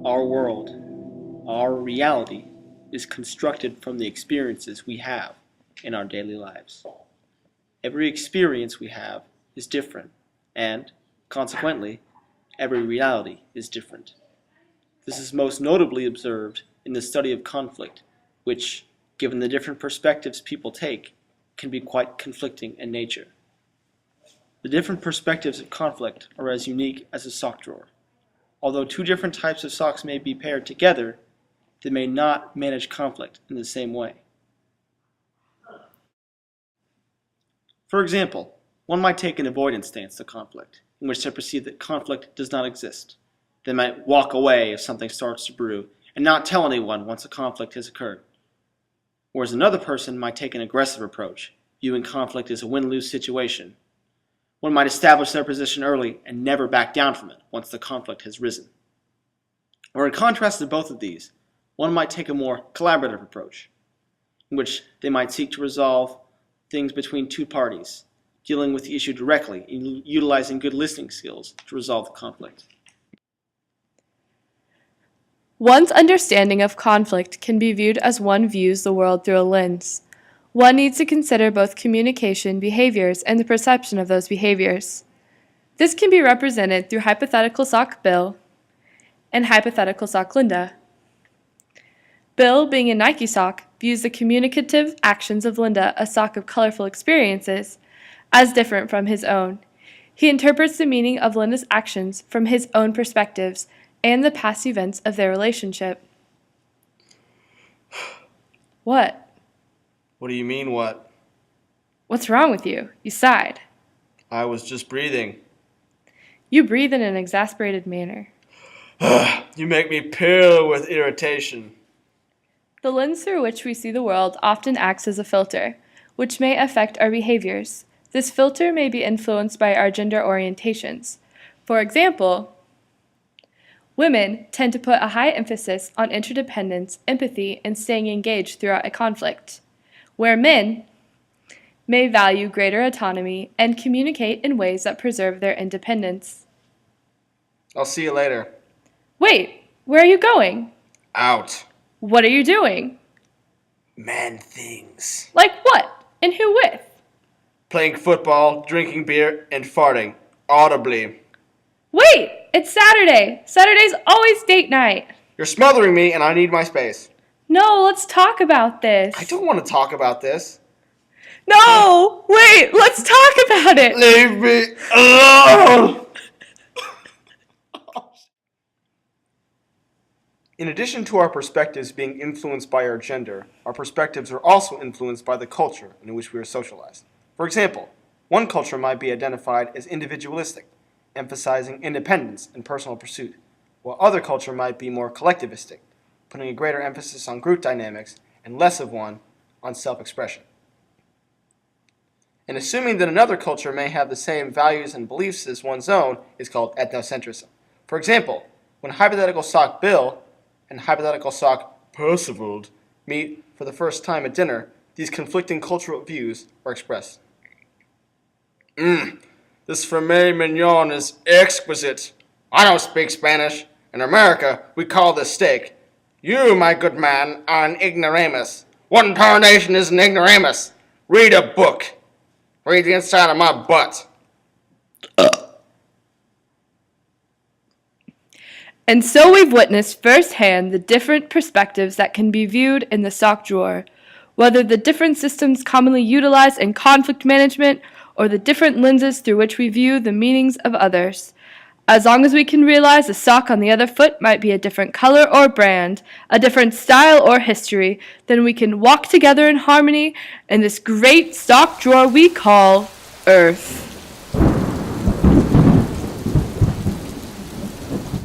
Our world, our reality, is constructed from the experiences we have in our daily lives. Every experience we have is different, and, consequently, every reality is different. This is most notably observed in the study of conflict, which, given the different perspectives people take, can be quite conflicting in nature. The different perspectives of conflict are as unique as a sock drawer. Although two different types of socks may be paired together, they may not manage conflict in the same way. For example, one might take an avoidance stance to conflict, in which they perceive that conflict does not exist. They might walk away if something starts to brew, and not tell anyone once a conflict has occurred. Whereas another person might take an aggressive approach, viewing conflict as a win-lose situation. One might establish their position early and never back down from it once the conflict has risen. Or in contrast to both of these, one might take a more collaborative approach, in which they might seek to resolve things between two parties, dealing with the issue directly and utilizing good listening skills to resolve the conflict. One's understanding of conflict can be viewed as one views the world through a lens. One needs to consider both communication behaviors and the perception of those behaviors. This can be represented through hypothetical sock Bill and hypothetical sock Linda. Bill, being a Nike sock, views the communicative actions of Linda, a sock of colorful experiences, as different from his own. He interprets the meaning of Linda's actions from his own perspectives and the past events of their relationship. What? What do you mean, what? What's wrong with you? You sighed. I was just breathing. You breathe in an exasperated manner. You make me pale with irritation. The lens through which we see the world often acts as a filter, which may affect our behaviors. This filter may be influenced by our gender orientations. For example, women tend to put a high emphasis on interdependence, empathy, and staying engaged throughout a conflict, where men may value greater autonomy and communicate in ways that preserve their independence. I'll see you later. Wait, where are you going? Out. What are you doing? Man things. Like what? And who with? Playing football, drinking beer, and farting. Audibly. Wait, it's Saturday. Saturday's always date night. You're smothering me and I need my space. No, let's talk about this. I don't want to talk about this. No, wait, let's talk about it. Leave me alone! In addition to our perspectives being influenced by our gender, our perspectives are also influenced by the culture in which we are socialized. For example, one culture might be identified as individualistic, emphasizing independence and personal pursuit, while other culture might be more collectivistic, putting a greater emphasis on group dynamics and less of one on self-expression. And assuming that another culture may have the same values and beliefs as one's own is called ethnocentrism. For example, when hypothetical sock Bill and hypothetical sock Percival meet for the first time at dinner, these conflicting cultural views are expressed. This filet mignon is exquisite. I don't speak Spanish. In America, we call this steak. You, my good man, are an ignoramus. What in tarnation is an ignoramus? Read a book. Read the inside of my butt. And so we've witnessed firsthand the different perspectives that can be viewed in the sock drawer, whether the different systems commonly utilized in conflict management or the different lenses through which we view the meanings of others. As long as we can realize the sock on the other foot might be a different color or brand, a different style or history, then we can walk together in harmony in this great sock drawer we call Earth.